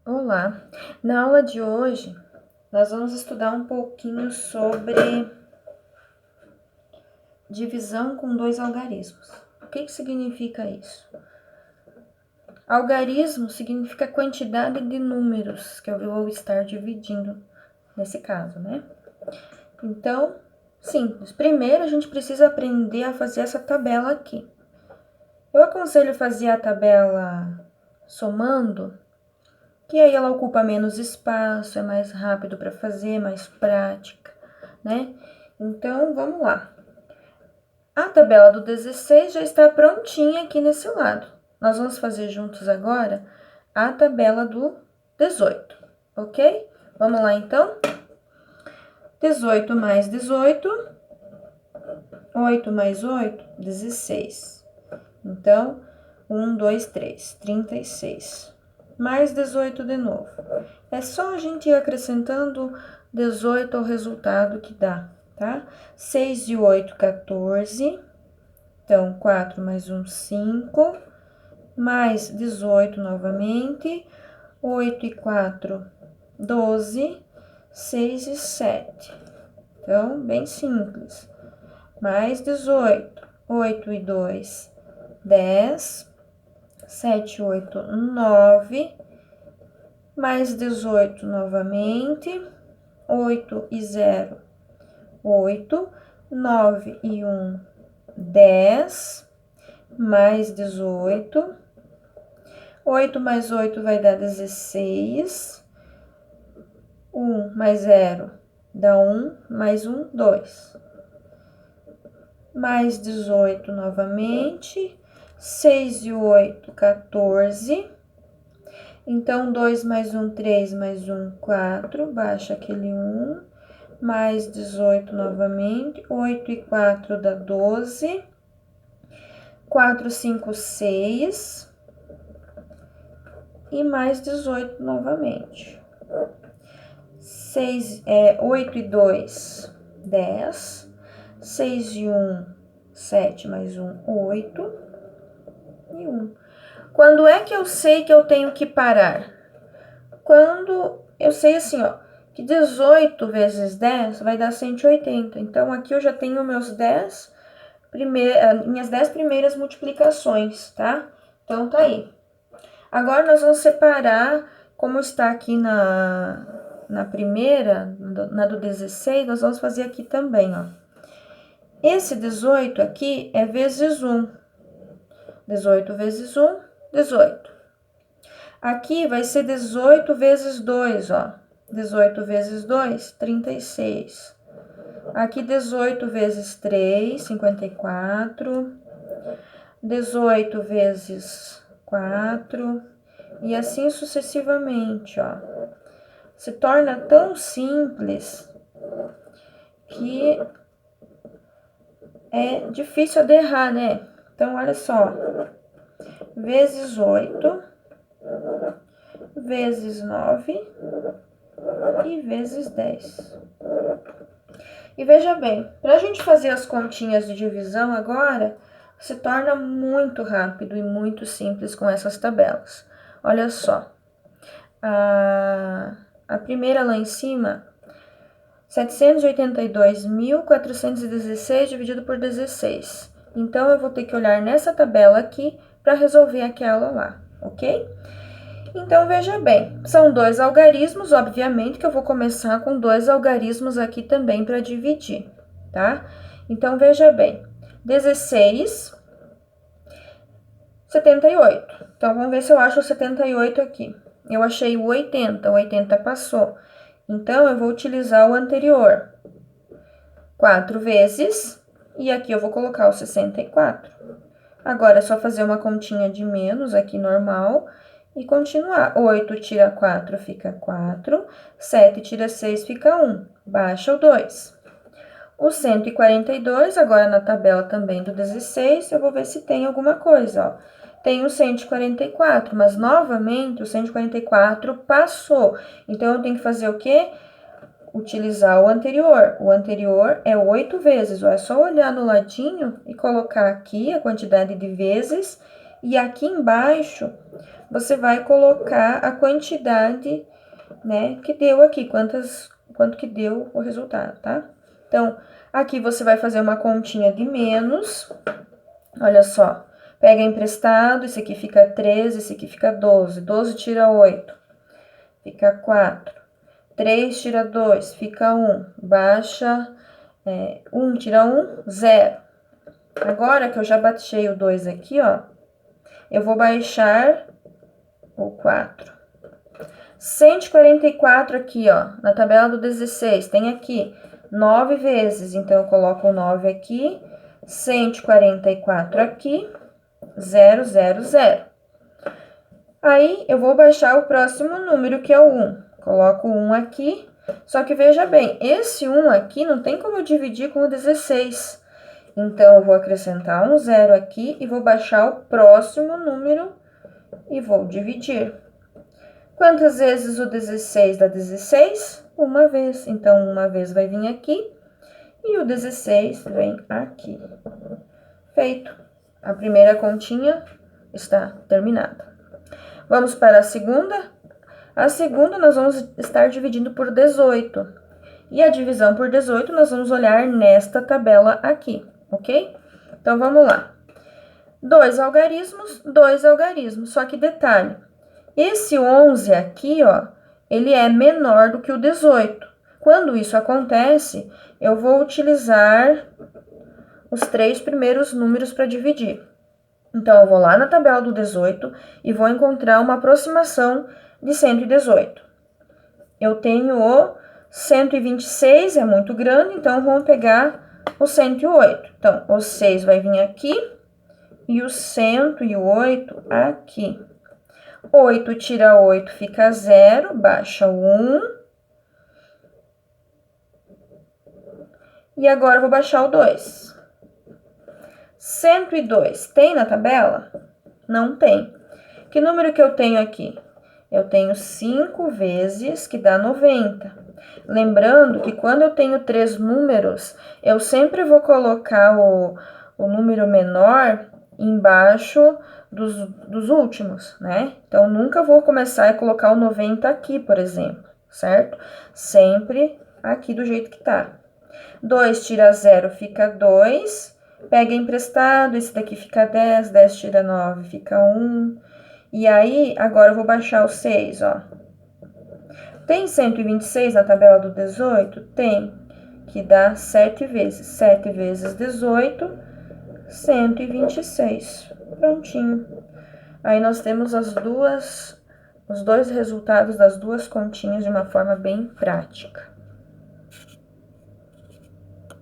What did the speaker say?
Olá! Na aula de hoje, nós vamos estudar um pouquinho sobre divisão com dois algarismos. O que significa isso? Algarismo significa quantidade de números que eu vou estar dividindo, nesse caso, né? Então, simples. Primeiro, a gente precisa aprender a fazer essa tabela aqui. Eu aconselho fazer a tabela somando, que aí ela ocupa menos espaço, é mais rápido para fazer, mais prática, né? Então, vamos lá. A tabela do 16 já está prontinha aqui nesse lado. Nós vamos fazer juntos agora a tabela do 18, ok? Vamos lá, então? 18 mais 18, 8 mais 8, 16. Então, 1, 2, 3, 36. Mais 18 de novo. É só a gente ir acrescentando 18 ao resultado que dá, tá? 6 e 8, 14. Então, 4 mais 1, 5. Mais 18 novamente. 8 e 4, 12. 6 e 7. Então, bem simples. Mais 18. 8 e 2, 10. 7, 8, 9. Mais 18 novamente. 8 e 0, 8. 9 e 1, 10. Mais 18. 8 mais 8 vai dar 16. 1 mais 0 dá 1. Mais 1, 2. Mais 18 novamente. 6 e 8, 14. Então, 2 mais 1, 3, mais 1, 4. Baixa aquele 1. Mais 18 novamente. 8 e 4 dá 12. 4, 5, 6. E mais 18 novamente. 8 e 2, 10. 6 e 1, 7, mais 1, 8. E 1. Quando é que eu sei que eu tenho que parar? Quando eu sei assim, ó, que 18 vezes 10 vai dar 180. Então, aqui eu já tenho minhas 10 primeiras multiplicações, tá? Então, tá aí. Agora, nós vamos separar, como está aqui na primeira, na do 16, nós vamos fazer aqui também, ó. Esse 18 aqui é vezes 1. 18 vezes 1, 18. Aqui vai ser 18 vezes 2, ó. 18 vezes 2, 36. Aqui 18 vezes 3, 54. 18 vezes 4. E assim sucessivamente, ó. Se torna tão simples que é difícil de errar, né? Então, olha só. Vezes 8. Vezes 9 e vezes 10. E veja bem, para a gente fazer as continhas de divisão agora, se torna muito rápido e muito simples com essas tabelas. Olha só, a primeira lá em cima, 782.416 dividido por 16. Então, eu vou ter que olhar nessa tabela aqui para resolver aquela lá, ok? Então, veja bem, são dois algarismos, obviamente que eu vou começar com dois algarismos aqui também para dividir, tá? Então, veja bem, 16, 78. Então, vamos ver se eu acho o 78 aqui. Eu achei o 80, o 80 passou. Então, eu vou utilizar o anterior. 4 vezes, e aqui eu vou colocar o 64. Agora, é só fazer uma continha de menos aqui, normal, e continuar. 8 tira 4, fica 4. 7 tira 6, fica 1. Baixa o 2. O 142, agora na tabela também do 16, eu vou ver se tem alguma coisa, ó. Tem o 144, mas novamente o 144 passou. Então, eu tenho que fazer o quê? Utilizar o anterior. O anterior é 8 vezes, ó. É só olhar no ladinho e colocar aqui a quantidade de vezes. E aqui embaixo, você vai colocar a quantidade, né, que deu aqui, quanto que deu o resultado, tá? Então, aqui você vai fazer uma continha de menos, olha só, pega emprestado, esse aqui fica 13, esse aqui fica 12, 12 tira 8, fica 4, 3 tira 2, fica 1, baixa, 1 tira 1, 0. Agora que eu já baixei o 2 aqui, ó, eu vou baixar o 4. 144 aqui, ó, na tabela do 16, tem aqui 9 vezes, então eu coloco o 9 aqui, 144 aqui, 0, 0, 0. Aí, eu vou baixar o próximo número, que é o 1. Coloco o 1 aqui, só que veja bem, esse 1 aqui não tem como eu dividir com o 16. Então, eu vou acrescentar um 0 aqui e vou baixar o próximo número e vou dividir. Quantas vezes o 16 dá 16? Uma vez. Então, uma vez vai vir aqui e o 16 vem aqui. Feito. A primeira continha está terminada. Vamos para a segunda. A segunda nós vamos estar dividindo por 18. E a divisão por 18 nós vamos olhar nesta tabela aqui, ok? Então, vamos lá. 2 algarismos, só que detalhe. Esse 11 aqui, ó, ele é menor do que o 18. Quando isso acontece, eu vou utilizar os 3 primeiros números para dividir. Então, eu vou lá na tabela do 18 e vou encontrar uma aproximação de 118. Eu tenho o 126, é muito grande, então, vamos pegar o 108. Então, o 6 vai vir aqui e o 108 aqui. 8 tira 8 fica 0, baixa o 1. E agora eu vou baixar o 2. 102 tem na tabela? Não tem. Que número que eu tenho aqui? Eu tenho 5 vezes, que dá 90. Lembrando que quando eu tenho 3 números, eu sempre vou colocar o número menor embaixo dos últimos, né? Então, nunca vou começar a colocar o 90 aqui, por exemplo, certo? Sempre aqui do jeito que tá. 2 tira 0 fica 2. Pega emprestado, esse daqui fica 10. 10 tira 9 fica 1. E aí, agora eu vou baixar o 6, ó. Tem 126 na tabela do 18? Tem, que dá 7 vezes. 7 vezes 18, 126. Prontinho. Aí, nós temos os dois resultados das duas continhas de uma forma bem prática.